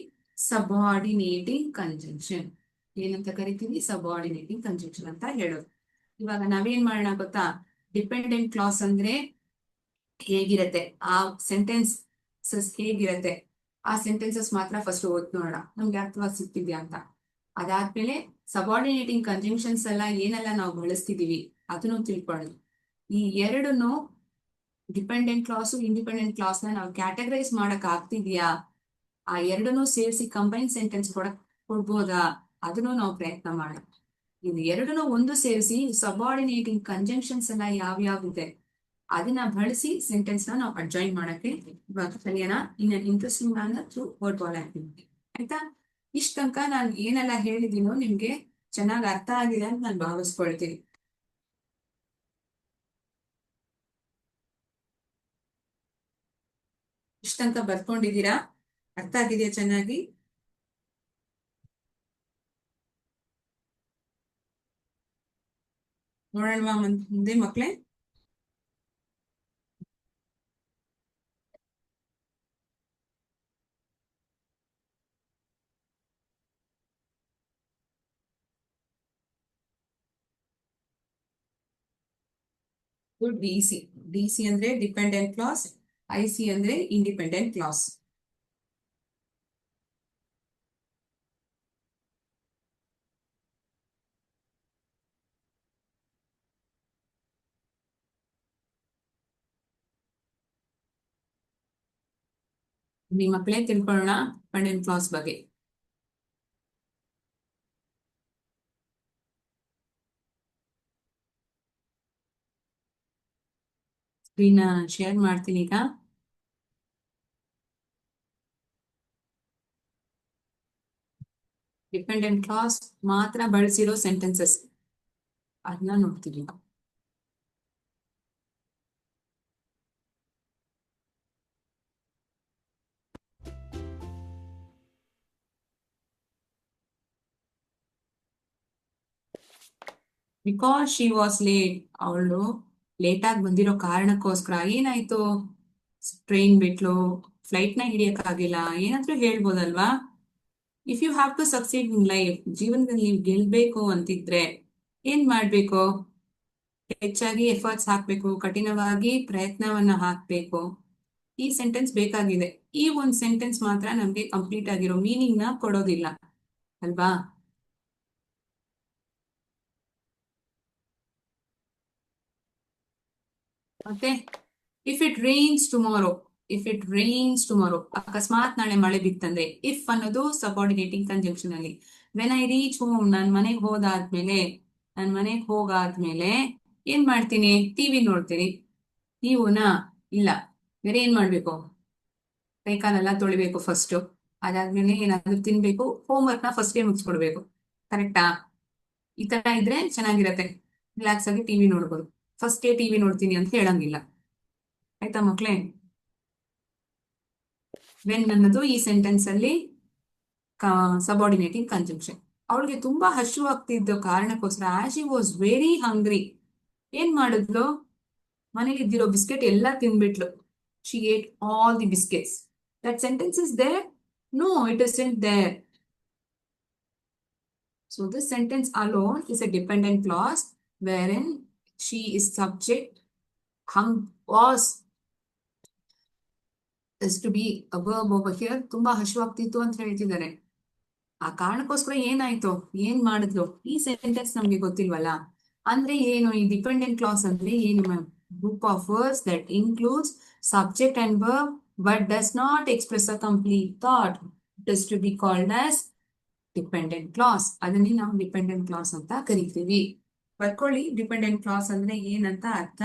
ಸಬಾರ್ಡಿನೇಟಿಂಗ್ ಕಂಜಂಕ್ಷನ್. ಏನಂತ ಕರಿತೀವಿ, ಸಬಾರ್ಡಿನೇಟಿಂಗ್ ಕಂಜಂಕ್ಷನ್ ಅಂತ ಹೇಳೋದು. ಇವಾಗ ನಾವೇನ್ ಮಾಡೋಣ ಗೊತ್ತಾ, ಡಿಪೆಂಡೆಂಟ್ ಕ್ಲಾಸ್ ಅಂದ್ರೆ ಹೇಗಿರತ್ತೆ, ಆ ಸೆಂಟೆನ್ಸ್ ಹೇಗಿರತ್ತೆ, ಆ ಸೆಂಟೆನ್ಸಸ್ ಮಾತ್ರ ಫಸ್ಟ್ ಓದ್ ನೋಡೋಣ, ನಮ್ಗೆ ಅರ್ಥವಾಗಿ ಸಿಗ್ತಿದ್ಯಾ ಅಂತ. ಅದಾದ್ಮೇಲೆ ಸಬಾರ್ಡಿನೇಟಿಂಗ್ ಕಂಜಂಕ್ಷನ್ಸ್ ಎಲ್ಲ ಏನೆಲ್ಲ ನಾವು ಬಳಸ್ತಿದೀವಿ ಅದನ್ನು ತಿಳ್ಕೊಳ್ಳೋದು. ಈ ಎರಡನ್ನು ಡಿಪೆಂಡೆಂಟ್ ಕ್ಲಾಸು ಇಂಡಿಪೆಂಡೆಂಟ್ ಕ್ಲಾಸ್ ನ ನಾವು ಕ್ಯಾಟಗರೈಸ್ ಮಾಡಕ್ ಆಗ್ತಿದ್ಯಾ, ಆ ಎರಡನ್ನೂ ಸೇರಿಸಿ ಕಂಬೈನ್ ಸೆಂಟೆನ್ಸ್ ಕೊಡ್ಬೋದಾ, ಅದನ್ನು ನಾವು ಪ್ರಯತ್ನ ಮಾಡೋಣ. ಇದು ಎರಡನ್ನೂ ಒಂದು ಸೇರಿಸಿ ಸಬಾರ್ಡಿನೇಟಿಂಗ್ ಕಂಜಂಕ್ಷನ್ಸ್ ಎಲ್ಲ ಯಾವ್ಯಾವಿದೆ ಅದನ್ನ ಬಳಸಿ ಸೆಂಟೆನ್ಸ್ ನ ನಾವು ಅಡ್ಜಾಯಿನ್ ಮಾಡಕ್ಕೆ ಇವಾಗ ಕಲಿಯೋಣ in an interesting manner through word ball activity. ಆಯ್ತಾ? ಇಷ್ಟ ತನಕ ನಾನು ಏನೆಲ್ಲ ಹೇಳಿದೀನೋ ನಿಮ್ಗೆ ಚೆನ್ನಾಗಿ ಅರ್ಥ ಆಗಿದೆ ಅಂತ ನಾನು ಭಾವಿಸ್ಕೊಳ್ತೀನಿ. ಇಷ್ಟ ತನಕ ಬರ್ಕೊಂಡಿದ್ದೀರಾ? ಅರ್ಥ ಆಗಿದೆಯಾ? ಚೆನ್ನಾಗಿ? ನೋಡೋಣವಾ ಮುಂದೆ ಮಕ್ಕಳೇ. D C. ಡಿ ಸಿ ಅಂದ್ರೆ ಡಿಪೆಂಡೆಂಟ್ ಕ್ಲಾಸ್, ಐ ಸಿ ಅಂದ್ರೆ ಇಂಡಿಪೆಂಡೆಂಟ್ ಕ್ಲಾಸ್. ನಿಮ್ಮ ಮಕ್ಕಳೇ ತಿಳ್ಕೊಳ್ಳೋಣ ಡಿಪೆಂಡೆಂಟ್ ಕ್ಲಾಸ್ ಬಗ್ಗೆ. ಸ್ಕ್ರೀನ್ ಶೇರ್ ಮಾಡ್ತೀನಿ ಈಗ. ಡಿಪೆಂಡೆಂಟ್ ಕ್ಲಾಸ್ ಮಾತ್ರ ಬಳಸಿರೋ ಸೆಂಟೆನ್ಸಸ್ ಅದನ್ನ ನೋಡ್ತೀವಿ. Because she was late. ಅವಳು ಲೇಟ್ ಆಗಿ ಬಂದಿರೋ ಕಾರಣಕ್ಕೋಸ್ಕರ ಏನಾಯ್ತು, ಟ್ರೈನ್ ಬಿಟ್ಲು, ಫ್ಲೈಟ್ ನ ಹಿಡಿಯಕ್ಕಾಗಿಲ್ಲ, ಏನಾದ್ರೂ ಹೇಳ್ಬೋದಲ್ವಾ. If you have to succeed in life, ಜೀವನದಲ್ಲಿ ನೀವು ಗೆಲ್ಬೇಕು ಅಂತಿದ್ರೆ ಏನ್ ಮಾಡ್ಬೇಕು, ಹೆಚ್ಚಾಗಿ ಎಫರ್ಟ್ಸ್ ಹಾಕ್ಬೇಕು, ಕಠಿಣವಾಗಿ ಪ್ರಯತ್ನವನ್ನ ಹಾಕ್ಬೇಕು. ಈ ಸೆಂಟೆನ್ಸ್ ಬೇಕಾಗಿದೆ. ಈ ಒಂದ್ ಸೆಂಟೆನ್ಸ್ ಮಾತ್ರ ನಮ್ಗೆ ಕಂಪ್ಲೀಟ್ ಆಗಿರೋ ಮೀನಿಂಗ್ ನ ಕೊಡೋದಿಲ್ಲ ಅಲ್ವಾ. ಮತ್ತೆ if it rains tomorrow, if it rains tomorrow, ಅಕಸ್ಮಾತ್ ನಾಳೆ ಮಳೆ ಬಿತ್ತಂದ್ರೆ, ಇಫ್ ಅನ್ನೋದು ಸಬಾರ್ಡಿನೇಟಿಂಗ್ ಕಂಜಂಕ್ಷನ್ ಅಲ್ಲಿ. ವೆನ್ ಐ ರೀಚ್ ಹೋಮ್, ನಾನ್ ಮನೆಗೆ ಹೋಗಾದ್ಮೇಲೆ ಏನ್ ಮಾಡ್ತೀನಿ, ಟಿವಿ ನೋಡ್ತೀನಿ. ನೀವುನಾ? ಇಲ್ಲ. ಬೇರೆ ಏನ್ ಮಾಡ್ಬೇಕು, ಕೈ ಕಾಲೆಲ್ಲ ತೊಳಿಬೇಕು ಫಸ್ಟ್. ಅದಾದ್ಮೇಲೆ ಏನಾದ್ರು ತಿನ್ಬೇಕು, ಹೋಮ್ ವರ್ಕ್ ನ ಫಸ್ಟ್ ಮುಗಿಸ್ಕೊಡ್ಬೇಕು. ಕರೆಕ್ಟಾ? ಈ ತರ ಇದ್ರೆ ಚೆನ್ನಾಗಿರತ್ತೆ, ರಿಲ್ಯಾಕ್ಸ್ ಆಗಿ ಟಿವಿ ನೋಡ್ಬೋದು. ಫಸ್ಟ್ ಟಿವಿ ನೋಡ್ತೀನಿ ಅಂತ ಹೇಳಂಗಿಲ್ಲ. ಆಯ್ತಾ ಮಕ್ಳೇ? ವೆನ್ ಅನ್ನೋದು ಈ ಸೆಂಟೆನ್ಸ್ ಅಲ್ಲಿ ಸಬಾರ್ಡಿನೇಟಿಂಗ್ ಕಂಜಂಕ್ಷನ್. ಅವಳಿಗೆ ತುಂಬಾ ಹಸಿವಾಗ್ತಿದ್ದ ಕಾರಣಕ್ಕೋಸ್ಕರ, as she was very hungry, ಏನ್ ಮಾಡಿದ್ಲು, ಮನೇಲಿ ಇದ್ದಿರೋ ಬಿಸ್ಕೆಟ್ ಎಲ್ಲ ತಿನ್ಬಿಟ್ಲು. She ate all the biscuits. That sentence is there? No, it isn't there. So this sentence alone is a dependent clause wherein she is subject, hung was is to be a verb over here. ತುಂಬಾ ಹಸಿವಾಗ್ತಿತ್ತು ಅಂತ ಹೇಳ್ತಿದ್ದಾರೆ. ಆ ಕಾರಣಕ್ಕೋಸ್ಕರ ಏನಾಯ್ತು, ಏನ್ ಮಾಡಿದ್ಲು, ಈ sentence ನಮ್ಗೆ ಗೊತ್ತಿಲ್ವಲ್ಲ. ಅಂದ್ರೆ ಏನು ಈ ಡಿಪೆಂಡೆಂಟ್ ಕ್ಲಾಸ್ ಅಂದ್ರೆ ಏನು ma'am? Group of words that includes subject and verb but does not express a complete thought. It is to be called as dependent clause. ಅದನ್ನೇ ನಾವು ಡಿಪೆಂಡೆಂಟ್ ಕ್ಲಾಸ್ ಅಂತ ಕರಿತೀವಿ. ಬರ್ಕೊಳ್ಳಿ ಡಿಪೆಂಡೆಂಟ್ ಕ್ಲಾಸ್ ಅಂದ್ರೆ ಏನಂತ ಅರ್ಥ.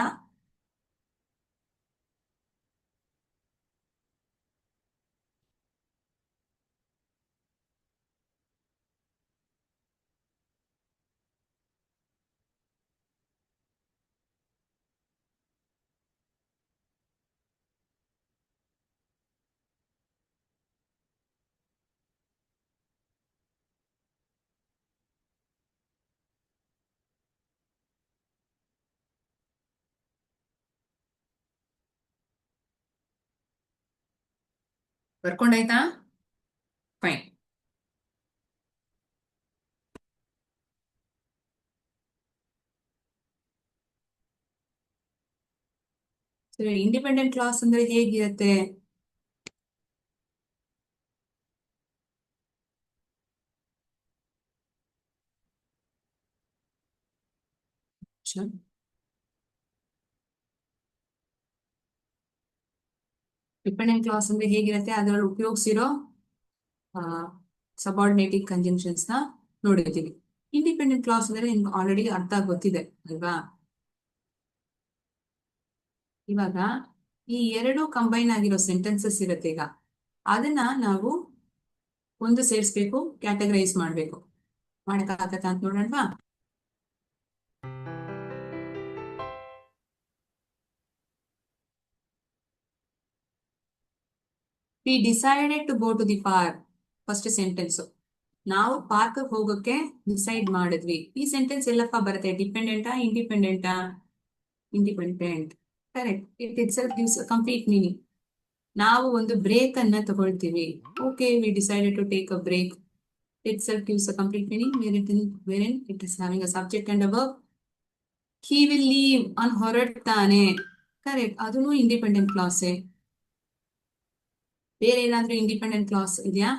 ಬರ್ಕೊಂಡಾಯ್ತಾ? ಫೈನ್. ಸರಿ, ಇಂಡಿಪೆಂಡೆಂಟ್ ಕ್ಲಾಸ್ ಅಂದ್ರೆ ಹೇಗಿರುತ್ತೆ? ಡಿಪೆಂಡೆಂಟ್ ಕ್ಲಾಸ್ ಅಂದ್ರೆ ಹೇಗಿರುತ್ತೆ, ಅದರಲ್ಲಿ ಉಪಯೋಗಿಸಿರೋ ಸಬಾರ್ಡಿನೇಟಿಂಗ್ ಕಂಜಂಕ್ಷನ್ಸ್ ನ ನೋಡಿರ್ತೀವಿ. ಇಂಡಿಪೆಂಡೆಂಟ್ ಕ್ಲಾಸ್ ಅಂದ್ರೆ ನಿಮ್ಗೆ ಆಲ್ರೆಡಿ ಅರ್ಥ ಗೊತ್ತಿದೆ ಅಲ್ವಾ. ಇವಾಗ ಈ ಎರಡು ಕಂಬೈನ್ ಆಗಿರೋ ಸೆಂಟೆನ್ಸಸ್ ಇರುತ್ತೆ. ಈಗ ಅದನ್ನ ನಾವು ಒಂದು ಸೇರಿಸ್ಬೇಕು, ಕ್ಯಾಟಗರೈಸ್ ಮಾಡ್ಬೇಕು. ಮಾಡಕ್ಕಾಗತ್ತಾ ಅಂತ ನೋಡೋಣವಾ. We decided to go to the park. First sentence. ನಾವು ಪಾರ್ಕ್ ಹೋಗೋಕೆ ಡಿಸೈಡ್ ಮಾಡಿದ್ವಿ. ಈ ಸೆಂಟೆನ್ಸ್ ಎಲ್ಲಪ್ಪ ಬರುತ್ತೆ? ಡಿಪೆಂಡೆಂಟಾ ಇಂಡಿಪೆಂಡೆಂಟಾ? Independent. Correct. It itself gives complete meaning. ನಾವು ಒಂದು ಬ್ರೇಕ್ ಅನ್ನ ತಗೊಳ್ತೀವಿ. Okay, we decided to take a break. Itself gives a complete meaning wherein it is having a subject and a verb. He will leave on ಹೊರಡ್ತಾನೆ. ಕರೆಕ್ಟ್. ಅದೂ independent clause. ಬೇರೆ ಏನಾದ್ರೂ independent clause ಇದೆಯಾ?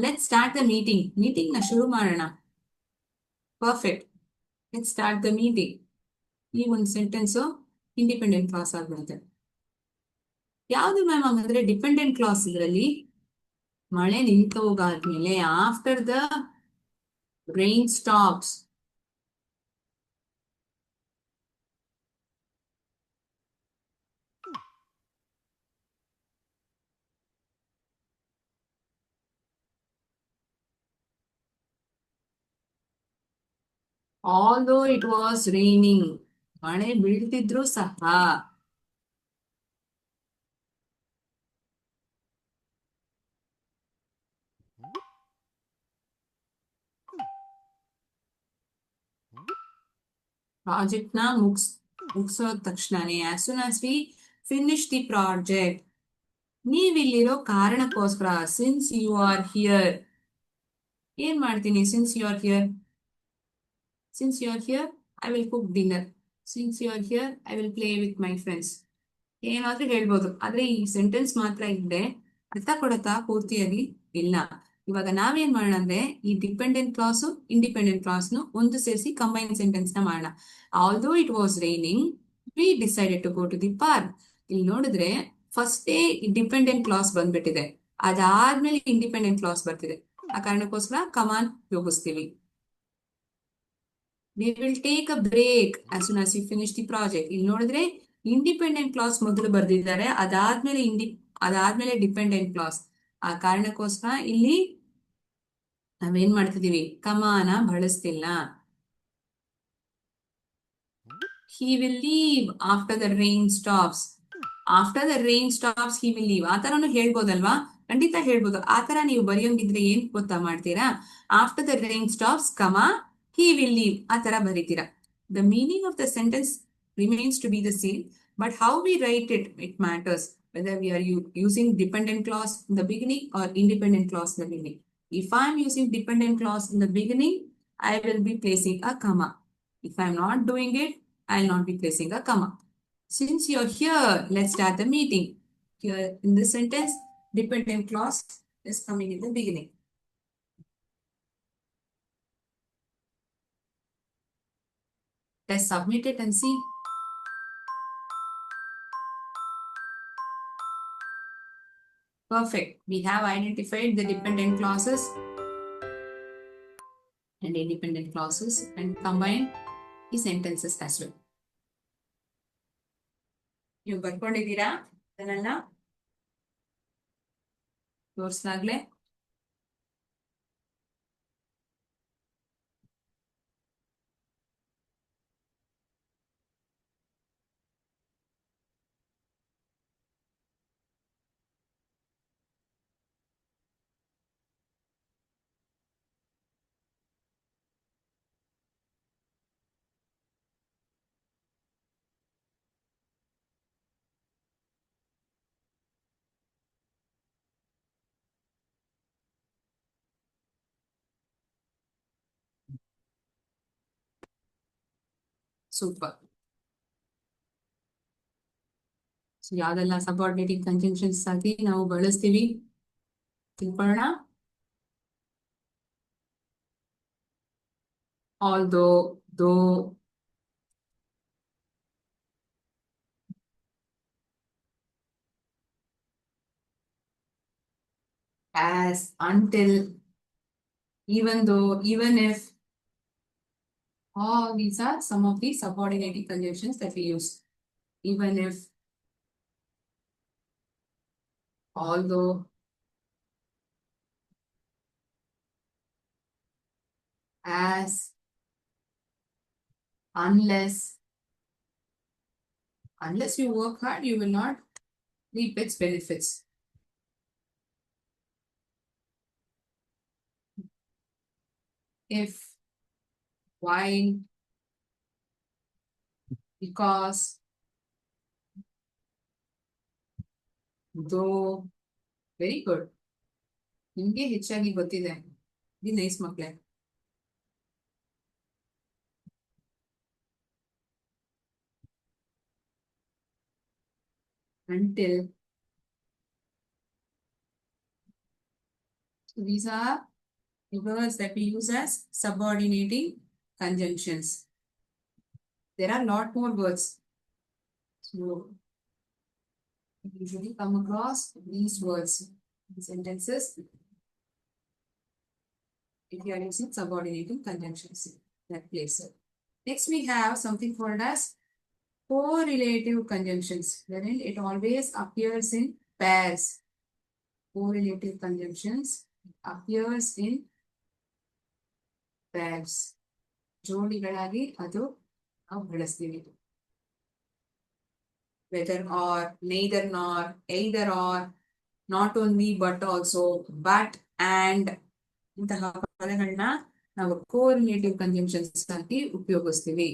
Let start the meeting. Meeting ನ ಶುರು ಮಾಡೋಣ. Perfect. Let start the meeting. ಈ ಒಂದು ಸೆಂಟೆನ್ಸ್ ಇಂಡಿಪೆಂಡೆಂಟ್ ಕ್ಲಾಸ್ ಆಗ್ಬಿಡುತ್ತೆ. ಯಾವ್ದು ಮ್ಯಾಮ್ ಹಂಗಂದ್ರೆ ಡಿಪೆಂಡೆಂಟ್ ಕ್ಲಾಸ್? ಇದರಲ್ಲಿ ಮಳೆ ನಿಂತೋಗಾದ್ಮೇಲೆ after the rain stops. although it was raining. ಮಳೆ ಬೀಳ್ತಿದ್ರು ಸಹ. ಪ್ರಾಜೆಕ್ಟ್ ನ ಮುಗಿಸೋ ತಕ್ಷಣನೇ, as soon as we finish the project. ನೀವಿಲ್ಲಿರೋ ಕಾರಣಕ್ಕೋಸ್ಕರ, ಸಿನ್ಸ್ ಯು ಆರ್ ಹಿಯರ್, ಏನ್ ಮಾಡ್ತೀನಿ? Since you are here, since you are here I will cook dinner. Since you are here I will play with my friends. ಏನಾದ್ರೂ ಹೇಳ್ಬೋದು. ಆದ್ರೆ ಈ sentence ಮಾತ್ರ ಇದ್ರೆ ಅರ್ಥ ಕೊಡತ್ತಾ ಪೂರ್ತಿಯಾಗಿ? ಇಲ್ಲ. ಇವಾಗ ನಾವೇನ್ ಮಾಡೋಣ ಅಂದ್ರೆ, ಈ ಡಿಪೆಂಡೆಂಟ್ ಕ್ಲಾಸ್ ಇಂಡಿಪೆಂಡೆಂಟ್ ಕ್ಲಾಸ್ ಒಂದು ಸೇರಿಸಿ ಕಂಬೈನ್ ಸೆಂಟೆನ್ಸ್ ನ ಮಾಡೋಣ. Although it was raining we decided to go to the park. ಇಲ್ಲಿ ನೋಡಿದ್ರೆ ಫಸ್ಟ್ ಡಿಪೆಂಡೆಂಟ್ ಕ್ಲಾಸ್ ಬಂದ್ಬಿಟ್ಟಿದೆ, ಅದಾದ್ಮೇಲೆ ಇಂಡಿಪೆಂಡೆಂಟ್ ಕ್ಲಾಸ್ ಬರ್ತಿದೆ. ಆ ಕಾರಣಕ್ಕೋಸ್ಕರ ಕಮಾನ್ ಉಪಯೋಗಿಸ್ತೀವಿ. We will take a break as soon as you finish the project. ಇಲ್ಲಿ ನೋಡಿದ್ರೆ ಇಂಡಿಪೆಂಡೆಂಟ್ ಕ್ಲಾಸ್ ಮೊದಲು ಬರ್ದಿದ್ದಾರೆ, ಅದಾದ್ಮೇಲೆ ಡಿಪೆಂಡೆಂಟ್ ಕ್ಲಾಸ್. ಆ ಕಾರಣಕ್ಕೋಸ್ಕರ ಇಲ್ಲಿ ನಾವೇನ್ ಮಾಡ್ತಿದೀವಿ? ಕಮಾನ ಬಳಸ್ತಿಲ್ಲ. he will leave after the rain stops. after the rain stops he will leave. ಆ ತರನು ಹೇಳ್ಬೋದಲ್ವಾ? ಖಂಡಿತ ಹೇಳ್ಬೋದು. ಆ ತರ ನೀವು ಬರೆಯೋಂಗಿದ್ರೆ ಏನ್ ಗೊತ್ತಾ ಮಾಡ್ತೀರಾ? after the rain stops, he will leave. ಆ ತರ ಬರೀತೀರಾ. The meaning of the sentence remains to be the same, but how we write it, it matters. Whether we are using dependent clause in the beginning or independent clause in the beginning. If I am using dependent clause in the beginning, I will be placing a comma. If I am not doing it, I will not be placing a comma. Since you're here, let's start the meeting. Here in this sentence, dependent clause is coming in the beginning. Let's submit it and see. Perfect. We have identified the dependent clauses and independent clauses and combined the sentences as well. ನೀವು ಬರ್ಕೊಂಡಿದ್ದೀರಾ ಅದನ್ನೆಲ್ಲ? ತೋರ್ಸ್ಲಾಗ್ಲೆ? Super. ಯಾವ್ದೆಲ್ಲ ಸಬಾರ್ಡಿನೇಟಿಂಗ್ conjunctions ಆಗಿ ನಾವು ಬಳಸ್ತೀವಿ ತಿಳ್ಕೊಳ್ಳೋಣ. although, though, as, until, even though, even if. All these are some of the subordinating conjunctions that we use. Even if, although, as, unless. Unless you work hard, you will not reap its benefits. if, while, because, though. Very good. ನಿಮ್ಗೆ ಹೆಚ್ಚಾಗಿ ಗೊತ್ತಿದೆ. The nice ಮಕ್ಳೇ. Until. So these are the words that we use as subordinating conjunctions. There are a lot more words. So we usually come across these words in sentences if you are using subordinating conjunctions. That place. Next we have something called as correlative conjunctions, wherein it always appears in pairs. Correlative conjunctions appears in pairs. ಜೋಡಿಗಳಾಗಿ ಅದು ನಾವು ಬಳಸ್ತೀವಿ. Whether or, neither nor, either or, not only but also, but and ಇಂತಹ ಪದಗಳನ್ನ ನಾವು ಕೋರಿಲೇಟಿವ್ conjunctions ಆಗಿ ಉಪಯೋಗಿಸ್ತೀವಿ.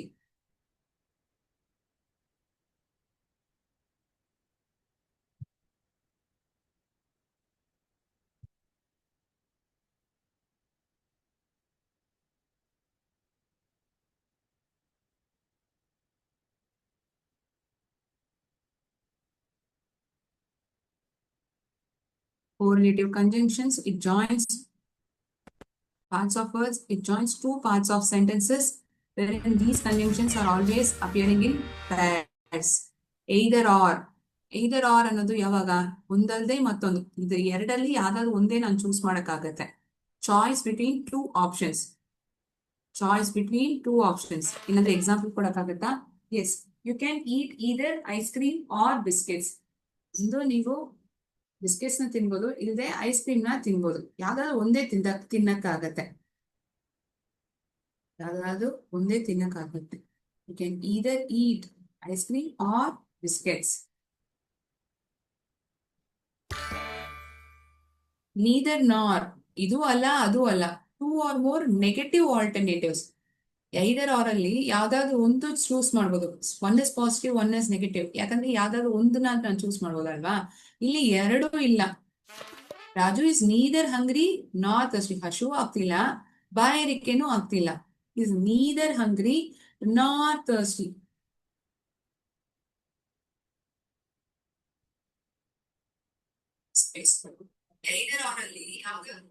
Correlative conjunctions, it joins parts of words, it joins two parts of sentences, wherein these conjunctions are always appearing in pairs. Either or. Either or ಅನ್ನೋದು ಯಾವಾಗ ಒಂದಲ್ದೆ ಮತ್ತೊಂದು, ಇದು ಎರಡಲ್ಲಿ ಯಾವ್ದಾದ್ರು ಒಂದೇ ನಾನು ಚೂಸ್ ಮಾಡಕ್ಕಾಗತ್ತೆ. Choice between two options. Choice between two options. ಇನ್ನೊಂದು example ಕೊಡಕ್ಕಾಗತ್ತಾ? Yes, you can eat either ice cream or biscuits. ಒಂದು ನೀವು ಬಿಸ್ಕೆಟ್ಸ್ ನ ತಿನ್ಬೋದು, ಇಲ್ಲದೆ ಐಸ್ ಕ್ರೀಮ್ ನ ತಿನ್ಬೋದು. ಯಾವ್ದಾದ್ರು ಒಂದೇ ತಿನ್ನಕ್ಕಾಗತ್ತೆ. ಯಾವ್ದಾದ್ರು ಒಂದೇ ತಿನ್ನಕ್ಕಾಗತ್ತೆ. You can either eat ice cream or biscuits. Neither nor, ಇದು ಅಲ್ಲ ಅದು ಅಲ್ಲ. Two or more negative alternatives. Either or ಅಲ್ಲಿ ಯಾವ್ದಾದ್ರು ಒಂದು ಚೂಸ್ ಮಾಡ್ಬೋದು. One is positive, one is negative. ಯಾಕಂದ್ರೆ ಯಾವ್ದಾದ್ರು ಒಂದನ್ನ ನಾನು ಚೂಸ್ ಮಾಡ್ಬೋದಲ್ವಾ. ಇಲ್ಲಿ ಎರಡೂ ಇಲ್ಲ. ರಾಜು ಇಸ್ ನೀದರ್ ಹಂಗ್ರಿ ನಾರ್ ಥರ್ಸ್ಟಿ. ಹಶು ಆಗ್ತಿಲ್ಲ, ಬಾಯಾರಿಕೆನೂ ಆಗ್ತಿಲ್ಲ. ಇಸ್ ನೀದರ್ ಹಂಗ್ರಿ ನಾರ್ ಥರ್ಸ್ಟಿ. ಐದರ್ ಆರ್ ಅಲ್ಲಿ ಯಾವ್ದಾದ್ರು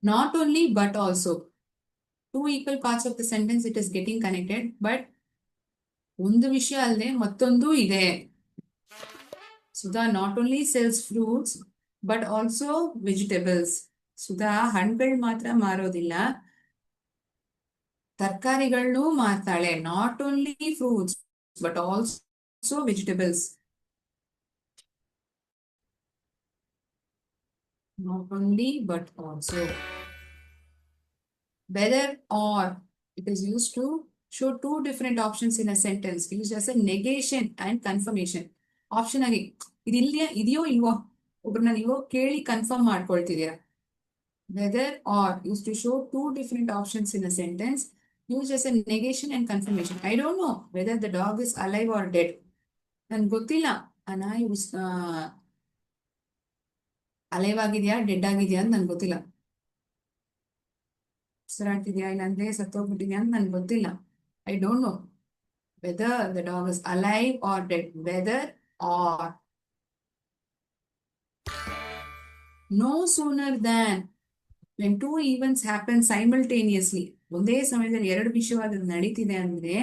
not only but also. Two equal parts of the sentence it is getting connected, but ಒಂದು ವಿಷಯ ಅಲ್ಲದೆ ಮತ್ತೊಂದು ಇದೆ. Sudha not only sells fruits but also vegetables. Sudha ಹಣ್ಣುಗಳು ಮಾತ್ರ ಮಾರೋದಿಲ್ಲ, ತರಕಾರಿಗಳನ್ನೂ ಮಾರ್ತಾಳೆ. Not only fruits but also vegetables. Not only but also. Whether or, it is used to show two different options in a sentence, used as a negation and confirmation. Option ಆಗಿ ಇದೆಯೋ ಇಲ್ವೋ ಒಬ್ರನ್ನ ನೀವು ಕೇಳಿ confirm ಮಾಡ್ಕೊಳ್ತಿದ್ದೀರಾ. Whether or used to show two different options in a sentence, used as a negation and confirmation. I don't know whether the dog is alive or dead. ನನ್ಗೆ ಗೊತ್ತಿಲ್ಲ ಆ ನಾಯಿ ಅಲೈವ್ ಆಗಿದ್ಯಾ ಡೆಡ್ ಆಗಿದ್ಯಾ ಅಂತ ನನ್ಗೆ ಗೊತ್ತಿಲ್ಲ. ಉಸಿರಾಡ್ತಿದ್ಯಾ ಇಲ್ಲಾಂದ್ರೆ ಸತ್ತೋಗ್ಬಿಟ್ಟಿದ್ಯಾ ಅಂತ ನನ್ಗೆ ಗೊತ್ತಿಲ್ಲ. I don't know whether the dog is alive or dead. Whether or. No sooner than, when two events happen simultaneously, ಒಂದೇ ಸಮಯದಲ್ಲಿ ಎರಡು ವಿಷಯವಾದ ನಡೀತಿದೆ ಅಂದ್ರೆ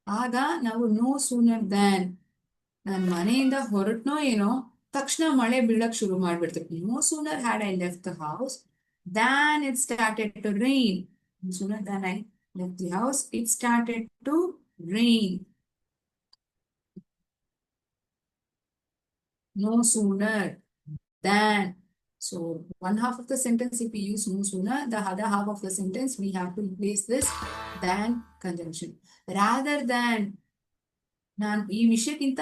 ಆಗ ನಾವು ನೋ ಸೂನರ್ ದ್ಯಾನ್. ನಾನು ಮನೆಯಿಂದ ಹೊರಟ್ನೋ ಏನೋ ತಕ್ಷಣ ಮಳೆ ಬೀಳಕ್ ಶುರು ಮಾಡ್ಬಿಡ್ತೀವಿ. No sooner had I left the house than it started to rain. No sooner than I left the house, it started to rain. No sooner than So one half of the sentence, if we use no sooner, the other half of the sentence, we have to replace this than conjunction. Rather than, ನಾನು ಈ ವಿಷಯಕ್ಕಿಂತ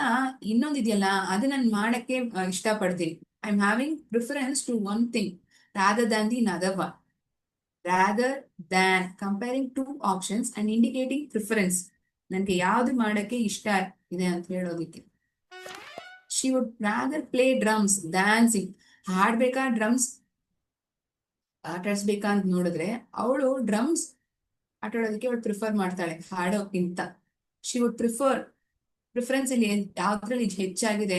ಇನ್ನೊಂದಿದೆಯಲ್ಲ ಅದು ನಾನು ಮಾಡಕ್ಕೆ ಇಷ್ಟಪಡ್ತೀನಿ. I am having preference to one thing rather than the other one. Rather than comparing two options and indicating preference. ನನಗೆ ಯಾವ್ದು ಮಾಡಕ್ಕೆ ಇಷ್ಟ ಇದೆ ಅಂತ ಹೇಳೋದಿಕ್ಕೆ. She would rather play drums than sing. ಹಾಡ್ಬೇಕಾ ಡ್ರಮ್ಸ್ ಆಟಾಡ್ಸ್ಬೇಕಾ ಅಂತ ನೋಡಿದ್ರೆ ಅವಳು ಡ್ರಮ್ಸ್ ಆಟಾಡೋದಕ್ಕೆ ಅವಳು ಪ್ರಿಫರ್ ಮಾಡ್ತಾಳೆ ಹಾಡೋಕ್ಕಿಂತ. ಶಿ ವುಡ್ ಪ್ರಿಫರೆನ್ಸ್ ಇಲ್ಲಿ ಯಾವ್ದ್ರಲ್ಲಿ ಹೆಚ್ಚಾಗಿದೆ?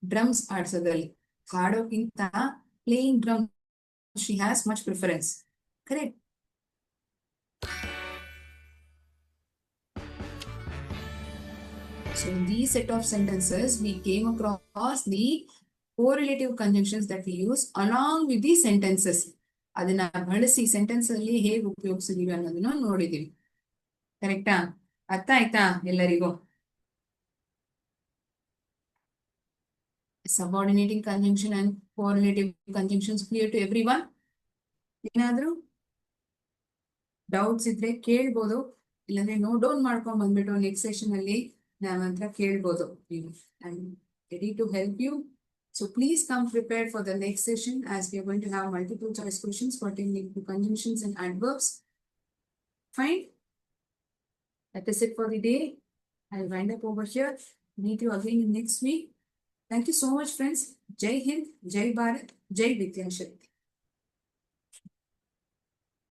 ಡ್ರಮ್ಸ್ ಆಡ್ಸೋದ್ರಲ್ಲಿ. ಹಾಡೋಕ್ಕಿಂತ playing drum she has much preference. Correct. So in these set of sentences, we came across the correlative conjunctions that we use along with the sentences. ಅದನ್ನ ಬಳಸಿ sentence ಅಲ್ಲಿ ಹೇಗೆ ಉಪಯೋಗಿಸಿದೀವಿ ಅನ್ನೋದನ್ನ ನೋಡಿದೀವಿ. ಕರೆಕ್ಟಾ? ಅರ್ಥ ಆಯ್ತಾ ಎಲ್ಲರಿಗೂ? Subordinating conjunction and correlative conjunctions clear to everyone? ಏನಾದ್ರೂ ಡೌಟ್ಸ್ ಇದ್ರೆ ಕೇಳ್ಬೋದು, ಇಲ್ಲಾಂದ್ರೆ ನೋಟ್ ಡೌನ್ ಮಾಡ್ಕೊಂಡ್ ಬಂದ್ಬಿಟ್ಟು ನೆಕ್ಸ್ಟ್ ಸೆಷನ್ ಅಲ್ಲಿ ನನ್ನ ಹತ್ರ ಕೇಳ್ಬೋದು. I am ready to help you. So please come prepared for the next session, as we are going to have multiple choice questions pertaining to conjunctions and adverbs. Fine. That is it for the day. I'll wind up over here. Meet you again in next week. Thank you so much, friends. Jai Hind, Jai Bharat, Jai Vidya Shakti.